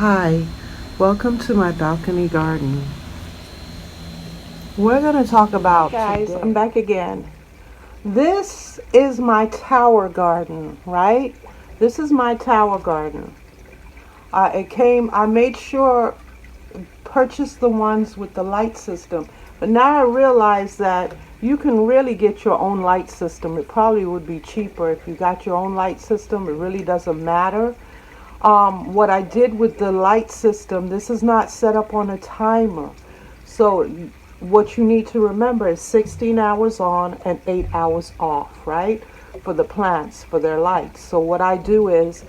Hi, welcome to my balcony garden. We're going to talk Hi about guys, I'm today. back again. This is my tower garden, right? This is my tower garden. I made sure, purchase the ones with the light system. But now I realize that you can really get your own light system. It probably would be cheaper if you got your own light system. It really doesn't matter. What I did with the light system, this is not set up on a timer. So what you need to remember is 16 hours on and 8 hours off, right? For the plants, for their lights. So what I do is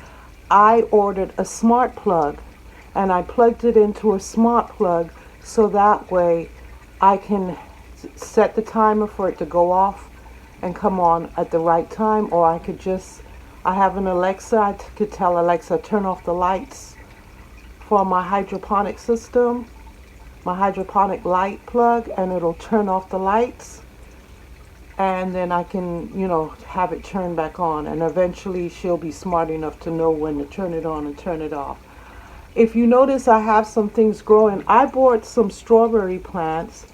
I ordered a smart plug and I plugged it into a smart plug so that way I can set the timer for it to go off and come on at the right time, or I have an Alexa. I could tell Alexa turn off the lights for my hydroponic system, my hydroponic light plug, and it'll turn off the lights, and then I can, have it turn back on, and eventually she'll be smart enough to know when to turn it on and turn it off. If you notice, I have some things growing. I bought some strawberry plants,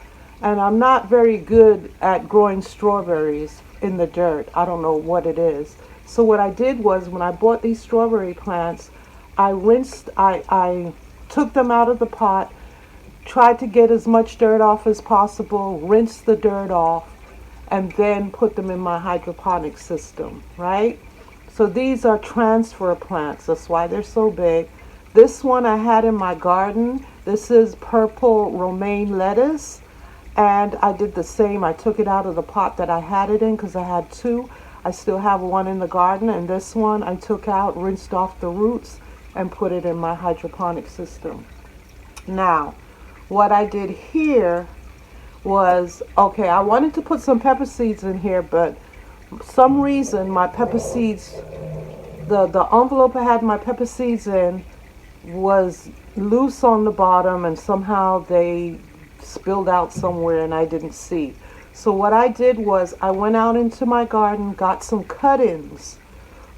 and I'm not very good at growing strawberries in the dirt. I don't know what it is. So what I did was when I bought these strawberry plants, I took them out of the pot, tried to get as much dirt off as possible, rinsed the dirt off, and then put them in my hydroponic system, right? So these are transfer plants. That's why they're so big. This one I had in my garden. This is purple romaine lettuce. And I did the same. I took it out of the pot that I had it in because I had two. I still have one in the garden. And this one I took out, rinsed off the roots, and put it in my hydroponic system. Now, what I did here was, okay, I wanted to put some pepper seeds in here, but some reason my pepper seeds, the envelope I had my pepper seeds in was loose on the bottom, and somehow they spilled out somewhere and I didn't see. So what I did was I went out into my garden, got some cuttings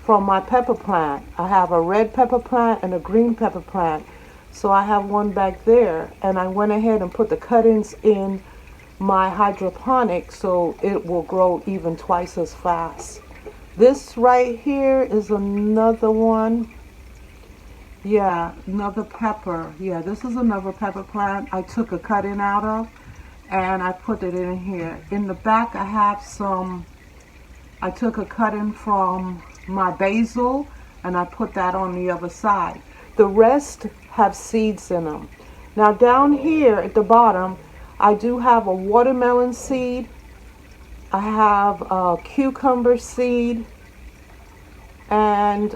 from my pepper plant. I have a red pepper plant and a green pepper plant. So I have one back there, and I went ahead and put the cuttings in my hydroponic so it will grow even twice as fast. This right here is another one. Yeah, another pepper. Yeah, this is another pepper plant I took a cutting out of and I put it in here. In the back I have I took a cutting from my basil and I put that on the other side. The rest have seeds in them. Now down here at the bottom, I do have a watermelon seed. I have a cucumber seed and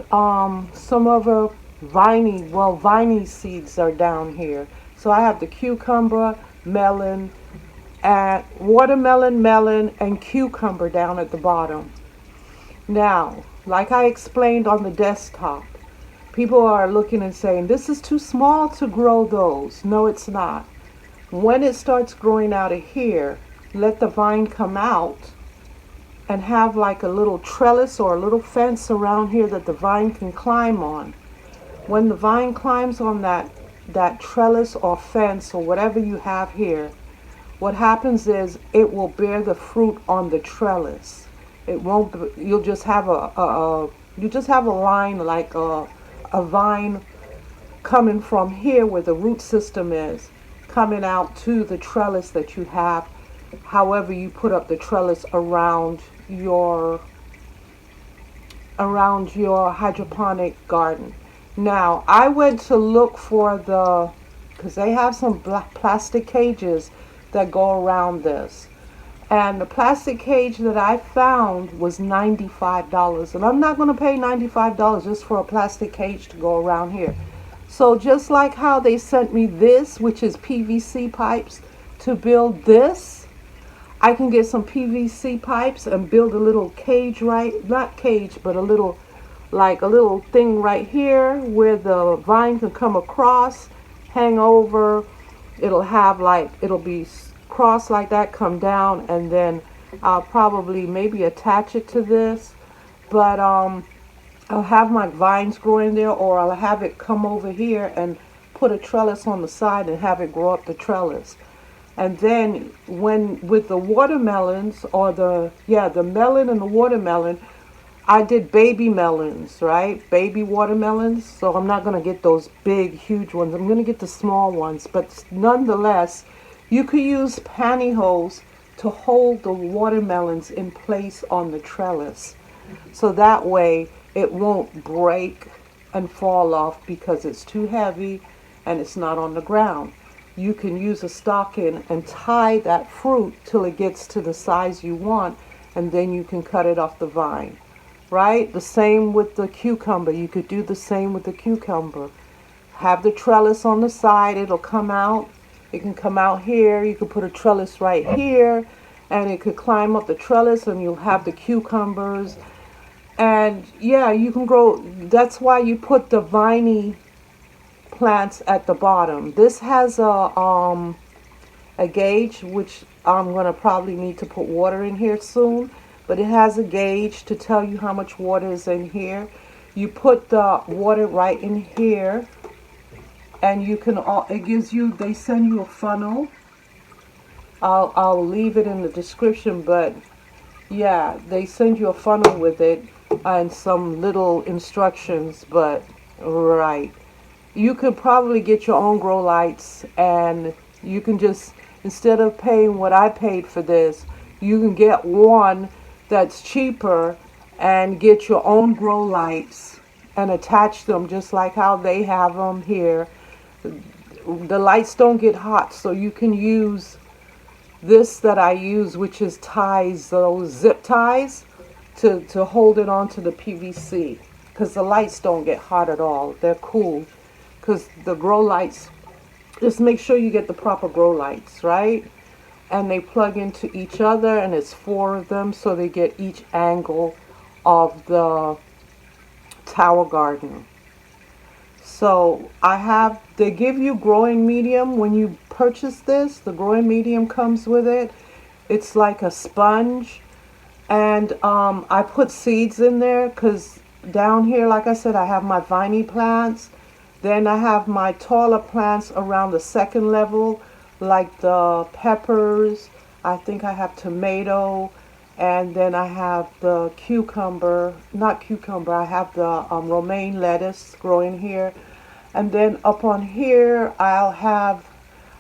some other viney seeds are down here. So I have the cucumber, melon, and watermelon, melon, and cucumber down at the bottom. Now, like I explained on the desktop, people are looking and saying, this is too small to grow those. No, it's not. When it starts growing out of here, let the vine come out and have like a little trellis or a little fence around here that the vine can climb on. When the vine climbs on that trellis or fence or whatever you have here, what happens is it will bear the fruit on the trellis. It won't. You'll just have you just have a line like a vine coming from here where the root system is, coming out to the trellis that you have. However, you put up the trellis around your hydroponic garden. Now, I went to look for because they have some plastic cages that go around this. And the plastic cage that I found was $95. And I'm not going to pay $95 just for a plastic cage to go around here. So just like how they sent me this, which is PVC pipes, to build this, I can get some PVC pipes and build a little cage, right? Not cage, but a little thing right here where the vine can come across, hang over. It'll be crossed like that, come down, and then I'll probably maybe attach it to this. But I'll have my vines growing there, or I'll have it come over here and put a trellis on the side and have it grow up the trellis. And then when with the watermelons or the melon and the watermelon, I did baby melons, right? Baby watermelons. So I'm not going to get those big, huge ones. I'm going to get the small ones. But nonetheless, you could use pantyhose to hold the watermelons in place on the trellis. So that way it won't break and fall off because it's too heavy and it's not on the ground. You can use a stocking and tie that fruit till it gets to the size you want, and then you can cut it off the vine. Right? The same with the cucumber. You could do the same with the cucumber. Have the trellis on the side. It'll come out. It can come out here. You could put a trellis right here, and it could climb up the trellis, and you'll have the cucumbers. And yeah, you can grow. That's why you put the viney plants at the bottom. This has a gauge, which I'm going to probably need to put water in here soon, but it has a gauge to tell you how much water is in here. You put the water right in here, and you can, it gives you, they send you a funnel. I'll leave it in the description, but yeah, they send you a funnel with it and some little instructions, but right. You could probably get your own grow lights, and you can just, instead of paying what I paid for this, you can get one that's cheaper and get your own grow lights and attach them just like how they have them here. The lights don't get hot, so you can use this that I use, which is ties, those zip ties, to hold it onto the PVC, because the lights don't get hot at all. They're cool, because the grow lights, just make sure you get the proper grow lights, right? And they plug into each other, and it's 4 of them, so they get each angle of the tower garden. So they give you growing medium when you purchase this. The growing medium comes with it. It's like a sponge. And I put seeds in there because down here, like I said, I have my viney plants. Then I have my taller plants around the second level, like the peppers. I think I have tomato. And then I have the not cucumber, I have the romaine lettuce growing here. And then up on here, I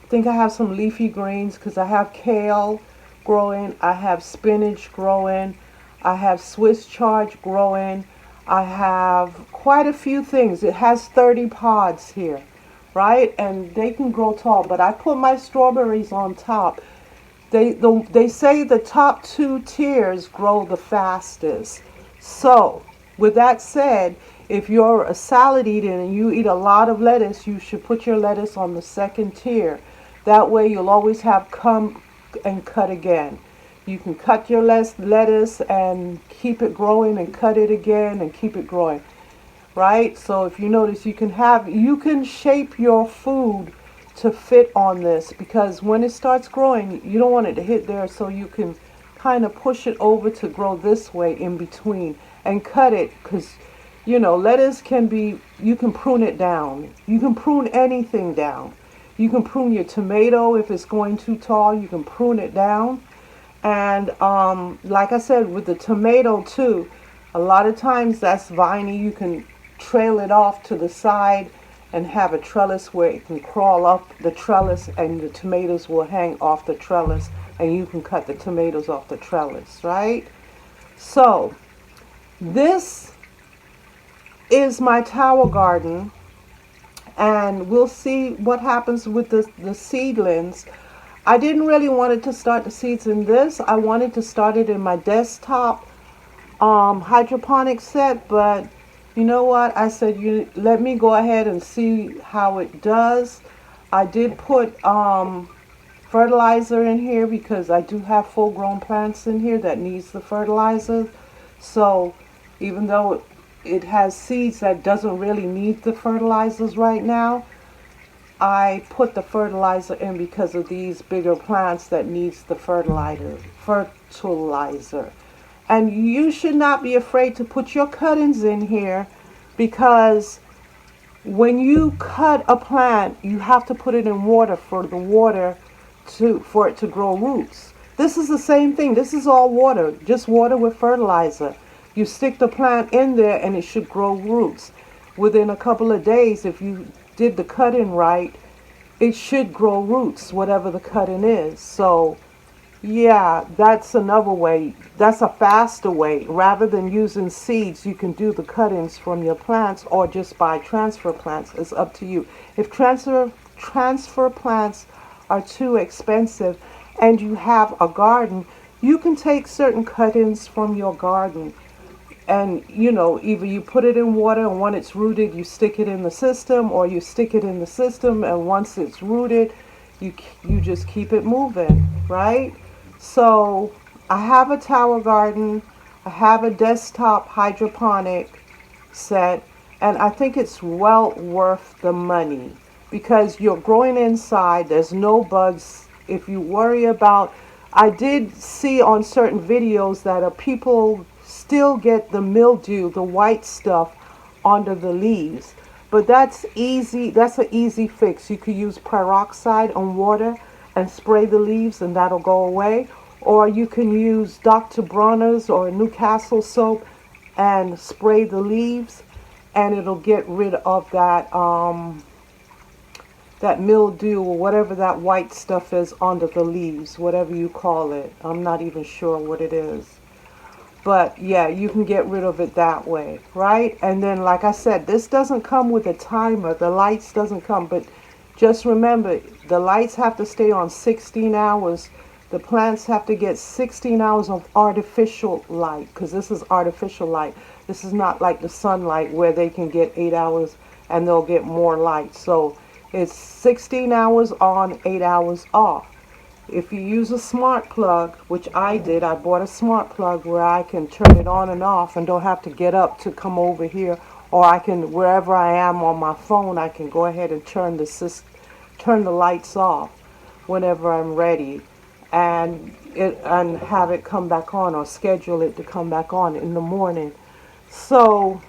think I have some leafy greens because I have kale growing. I have spinach growing. I have Swiss chard growing. I have quite a few things. It has 30 pods here, right? And they can grow tall, but I put my strawberries on top. They say the top 2 tiers grow the fastest. So, with that said, if you're a salad eater and you eat a lot of lettuce, you should put your lettuce on the second tier. That way you'll always have come and cut again. You can cut your lettuce and keep it growing and cut it again and keep it growing. Right? So if you notice, you can shape your food to fit on this, because when it starts growing, you don't want it to hit there, so you can kind of push it over to grow this way in between and cut it, because lettuce you can prune it down. You can prune anything down. You can prune your tomato if it's going too tall. You can prune it down. And like I said, with the tomato too, a lot of times that's viney. You can trail it off to the side and have a trellis where it can crawl up the trellis, and the tomatoes will hang off the trellis, and you can cut the tomatoes off the trellis, right? So this is my tower garden, and we'll see what happens with the seedlings. I didn't really want to start the seeds in this. I wanted to start it in my desktop hydroponic set, but you know what? I said, let me go ahead and see how it does. I did put fertilizer in here because I do have full-grown plants in here that needs the fertilizer. So even though it has seeds that doesn't really need the fertilizers right now, I put the fertilizer in because of these bigger plants that needs the fertilizer. And you should not be afraid to put your cuttings in here, because When you cut a plant, you have to put it in water for it to grow roots. This is the same thing. This is all water, just water with fertilizer. You stick the plant in there and it should grow roots. Within a couple of days, if you did the cutting right, it should grow roots, whatever the cutting is. So yeah, that's another way. That's a faster way. Rather than using seeds, you can do the cuttings from your plants or just buy transfer plants. It's up to you. If transfer plants are too expensive and you have a garden, you can take certain cuttings from your garden and either you put it in water and when it's rooted you stick it in the system, or you stick it in the system and once it's rooted you just keep it moving, right? So I have a tower garden, I have a desktop hydroponic set, and I think it's well worth the money because you're growing inside. There's no bugs. If you worry about, I did see on certain videos that people still get the mildew, the white stuff under the leaves. But that's easy. That's an easy fix. You could use peroxide on water and spray the leaves and that'll go away. Or you can use Dr. Bronner's or Newcastle soap and spray the leaves and it'll get rid of that mildew or whatever that white stuff is under the leaves, whatever you call it. I'm not even sure what it is. But yeah, you can get rid of it that way, right? And then, like I said, this doesn't come with a timer. The lights doesn't come, but just remember, the lights have to stay on 16 hours. The plants have to get 16 hours of artificial light, because this is artificial light. This is not like the sunlight where they can get 8 hours and they'll get more light. So it's 16 hours on, 8 hours off. If you use a smart plug, which I did, I bought a smart plug where I can turn it on and off and don't have to get up to come over here, or I can, wherever I am on my phone, I can go ahead and turn the lights off whenever I'm ready and have it come back on or schedule it to come back on in the morning. So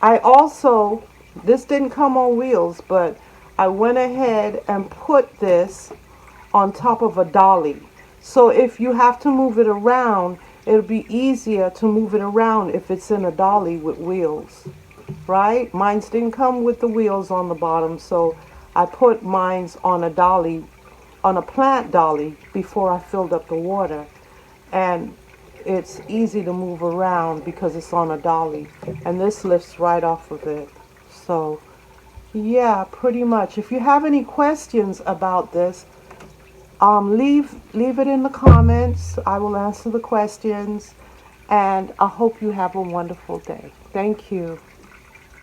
I also, this didn't come on wheels, but I went ahead and put this on top of a dolly. So if you have to move it around, it'll be easier to move it around if it's in a dolly with wheels, right? Mine's didn't come with the wheels on the bottom, so I put mine's on a dolly, on a plant dolly before I filled up the water. And it's easy to move around because it's on a dolly. And this lifts right off of it. So yeah, pretty much. If you have any questions about this, leave it in the comments. I will answer the questions, and I hope you have a wonderful day. Thank you.